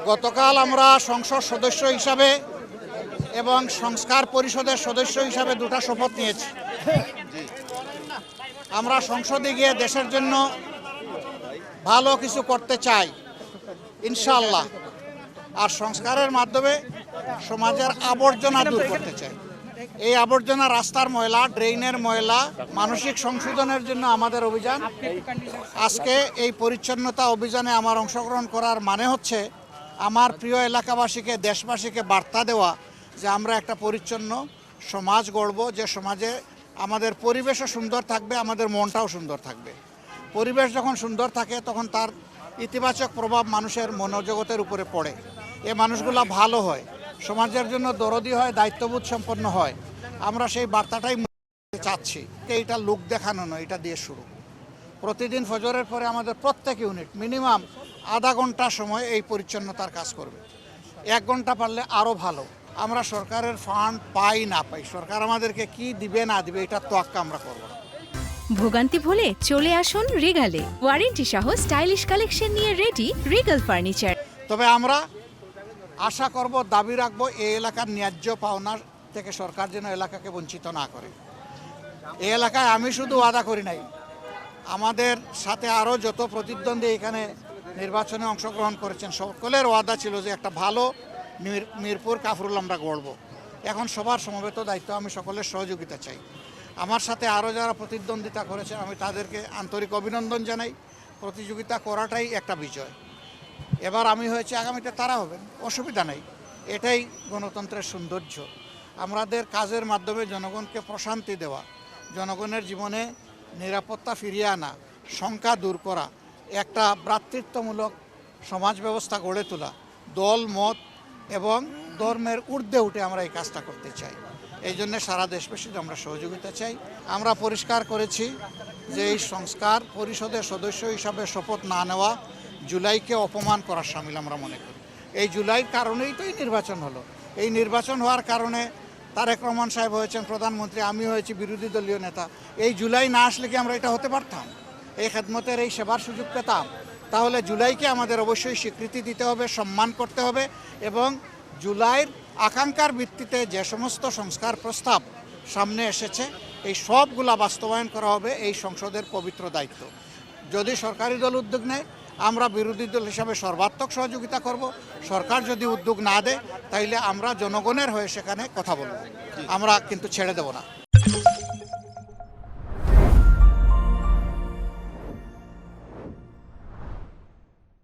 গতকাল আমরা সংসদ সদস্য হিসাবে এবং সংস্কার পরিষদের সদস্য হিসাবে দুটো শপথ নিয়েছি। আমরা সংসদে গিয়ে দেশের জন্য ভালো কিছু করতে চাই ইনশাআল্লাহ, আর সংস্কারের মাধ্যমে সমাজের আবর্জনা দূর করতে চাই। এই আবর্জনা, রাস্তার ময়লা, ড্রেইনের ময়লা, মানসিক সংশোধনের জন্য আমাদের অভিযান। আজকে এই পরিচ্ছন্নতা অভিযানে আমার অংশগ্রহণ করার মানে হচ্ছে আমার প্রিয় এলাকাবাসীকে, দেশবাসীকে বার্তা দেওয়া যে আমরা একটা পরিচ্ছন্ন সমাজ গড়ব, যে সমাজে আমাদের পরিবেশও সুন্দর থাকবে, আমাদের মনটাও সুন্দর থাকবে। পরিবেশ যখন সুন্দর থাকে তখন তার ইতিবাচক প্রভাব মানুষের মনোজগতের উপরে পড়ে। এ মানুষগুলো ভালো হয়, সমাজের জন্য দরদি হয়, দায়িত্ববোধ সম্পন্ন হয়। আমরা সেই বার্তাটাই চাচ্ছি। এইটা লোক দেখানো নয়, এটা দিয়ে শুরু। প্রতিদিন ফজরের পরে আমাদের প্রত্যেক ইউনিট মিনিমাম আধা ঘন্টা সময় এই পরিচ্ছন্নতার কাজ করবে। 1 ঘন্টা পারলে আরও ভালো। আমরা সরকারের ফান্ড পাই না পাই, সরকার আমাদেরকে কি দিবে না দিবে এটা তোয়াক্কা আমরা করব না। ভোগান্তি ভুলে চলে আসুন রিগালে। ওয়ারেন্টি সহ স্টাইলিশ কালেকশন নিয়ে রেডি রিগাল ফার্নিচার। তবে আমরা আশা করব, দাবি রাখবো, এই এলাকার ন্যায্য পাওনা থেকে সরকার যেন এলাকাকে বঞ্চিত না করে। এই এলাকায় আমি শুধু ওয়াদা করি নাই, আমাদের সাথে আরও যত প্রতিদ্বন্দ্বী এখানে নির্বাচনে অংশগ্রহণ করেছেন সকলের ওয়াদা ছিল যে একটা ভালো মিরপুর কাফরুল আমরা গড়ব। এখন সবার সমবেত দায়িত্ব, আমি সকলের সহযোগিতা চাই। আমার সাথে আরও যারা প্রতিদ্বন্দ্বিতা করেছে আমি তাদেরকে আন্তরিক অভিনন্দন জানাই। প্রতিযোগিতা করাটাই একটা বিজয়। এবার আমি হয়েছে, আগামীতে তারা হবেন, অসুবিধা নেই। এটাই গণতন্ত্রের সৌন্দর্য। আমাদের কাজের মাধ্যমে জনগণকে প্রশান্তি দেওয়া, জনগণের জীবনে নিরাপত্তা ফিরিয়ে আনা, শঙ্কা দূর করা, একটা ভ্রাতৃত্বমূলক সমাজ ব্যবস্থা গড়ে তোলা, দল মত এবং ধর্মের ঊর্ধ্বে উঠে আমরা এই কাজটা করতে চাই। এই জন্য সারা দেশবাসীর আমরা সহযোগিতা চাই। আমরা পরিষ্কার করেছি যে এই সংস্কার পরিষদের সদস্য হিসাবে শপথ না নেওয়া জুলাইকে অপমান করার শামিল আমরা মনে করি। এই জুলাইয়ের কারণেই তো এই নির্বাচন হলো। এই নির্বাচন হওয়ার কারণে তারেক রহমান সাহেব হয়েছেন প্রধানমন্ত্রী, আমি হয়েছি বিরোধী দলীয় নেতা। এই জুলাই না আসলে কি আমরা এটা হতে পারতাম? এই খেদমতের, এই সেবার সুযোগ পেতাম? তাহলে জুলাইকে আমাদের অবশ্যই স্বীকৃতি দিতে হবে, সম্মান করতে হবে এবং জুলাইয়ের আকাঙ্ক্ষার ভিত্তিতে যে সমস্ত সংস্কার প্রস্তাব সামনে এসেছে এই সবগুলা বাস্তবায়ন করা হবে এই সংসদের পবিত্র দায়িত্ব। যদি সরকারি দল উদ্যোগ নেয়, আমরা বিরোধী দল হিসাবে সর্বাত্মক সহযোগিতা করব। সরকার যদি উদ্যোগ না দেয় তাইলে আমরা জনগণের হয়ে সেখানে কথা বলব, আমরা কিন্তু ছেড়ে দেব না।